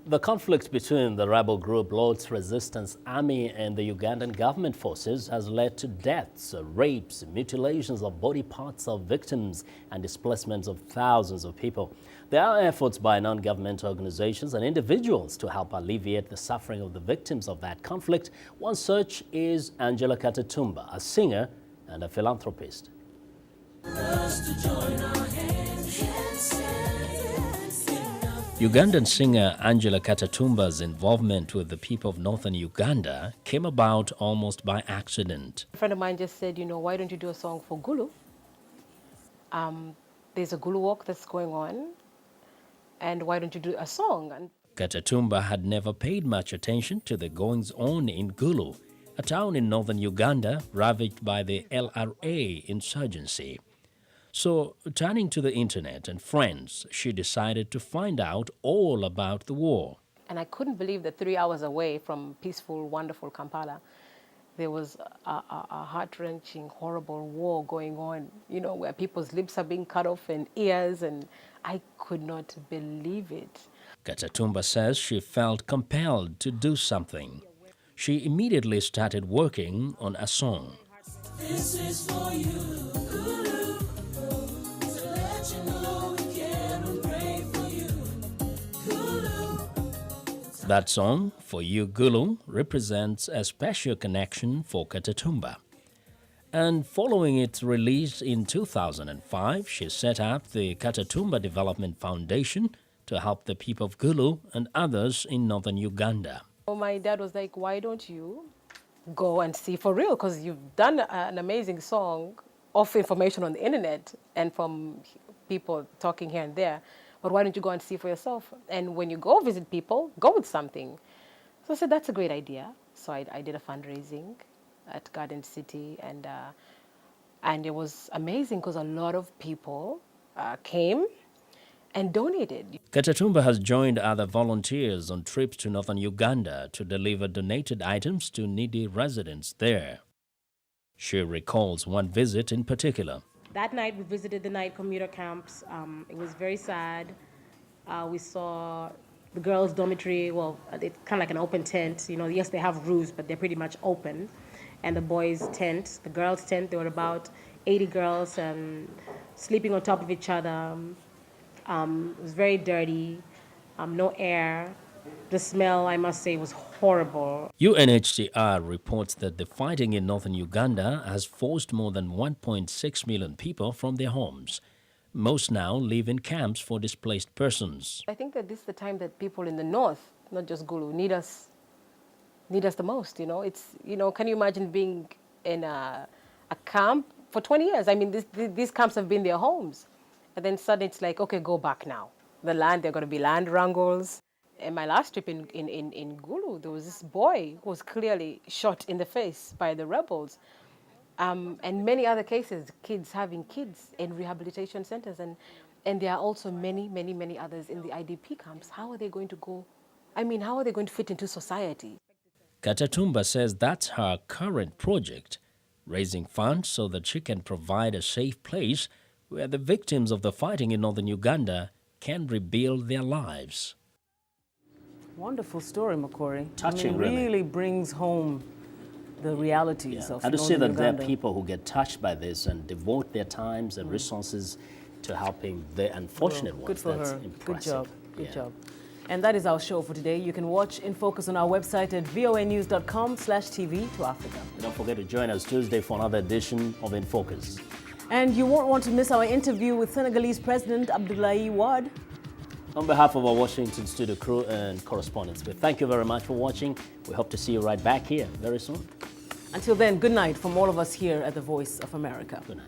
The conflict between the rebel group Lord's Resistance Army and the Ugandan government forces has led to deaths, rapes, mutilations of body parts of victims and displacements of thousands of people. There are efforts by non-governmental organizations and individuals to help alleviate the suffering of the victims of that conflict. One such is Angella Katatumba, a singer and a philanthropist. Ugandan singer Angella Katatumba's involvement with the people of northern Uganda came about almost by accident. A friend of mine just said, why don't you do a song for Gulu? There's a Gulu walk that's going on, and why don't you do a song? And Katatumba had never paid much attention to the goings-on in Gulu, a town in northern Uganda ravaged by the LRA insurgency. So, turning to the internet and friends, she decided to find out all about the war. And I couldn't believe that 3 hours away from peaceful, wonderful Kampala, there was a heart-wrenching, horrible war going on, where people's lips are being cut off and ears, and I could not believe it. Katatumba says she felt compelled to do something. She immediately started working on a song. This is for you. That song, For You Gulu, represents a special connection for Katatumba. And following its release in 2005, she set up the Katatumba Development Foundation to help the people of Gulu and others in northern Uganda. My dad was like, why don't you go and see for real? Because you've done an amazing song of information on the internet and from people talking here and there. But why don't you go and see for yourself? And when you go visit people, go with something. So I said, that's a great idea. So I did a fundraising at Garden City, and it was amazing because a lot of people came and donated. Katatumba has joined other volunteers on trips to northern Uganda to deliver donated items to needy residents there. She recalls one visit in particular. That night, we visited the night commuter camps. It was very sad. We saw the girls' dormitory. Well, it's kind of like an open tent. Yes, they have roofs, but they're pretty much open. And the boys' tent, the girls' tent, there were about 80 girls sleeping on top of each other. It was very dirty, no air. The smell, I must say, was horrible. UNHCR reports that the fighting in northern Uganda has forced more than 1.6 million people from their homes. Most now live in camps for displaced persons. I think that this is the time that people in the north, not just Gulu, need us the most. It's can you imagine being in a camp for 20 years? I mean, these camps have been their homes, and then suddenly it's like, okay, go back now. The land, there are going to be land wrangles. In my last trip in Gulu, there was this boy who was clearly shot in the face by the rebels. And many other cases, kids having kids in rehabilitation centers. And there are also many, many, many others in the IDP camps. How are they going to go? I mean, how are they going to fit into society? Katatumba says that's her current project, raising funds so that she can provide a safe place where the victims of the fighting in northern Uganda can rebuild their lives. Wonderful story, Makori. Touching, really brings home the realities of and to see that Uganda. there are people who get touched by this and devote their times and resources to helping the unfortunate ones. Good for That's her. impressive. Good job. Good Yeah. job. And that is our show for today. You can watch In Focus on our website at voanews.com/TV to Africa. Don't forget to join us Tuesday for another edition of In Focus. And you won't want to miss our interview with Senegalese President Abdoulaye Wade. On behalf of our Washington studio crew and correspondents, we thank you very much for watching. We hope to see you right back here very soon. Until then, good night from all of us here at the Voice of America. Good night.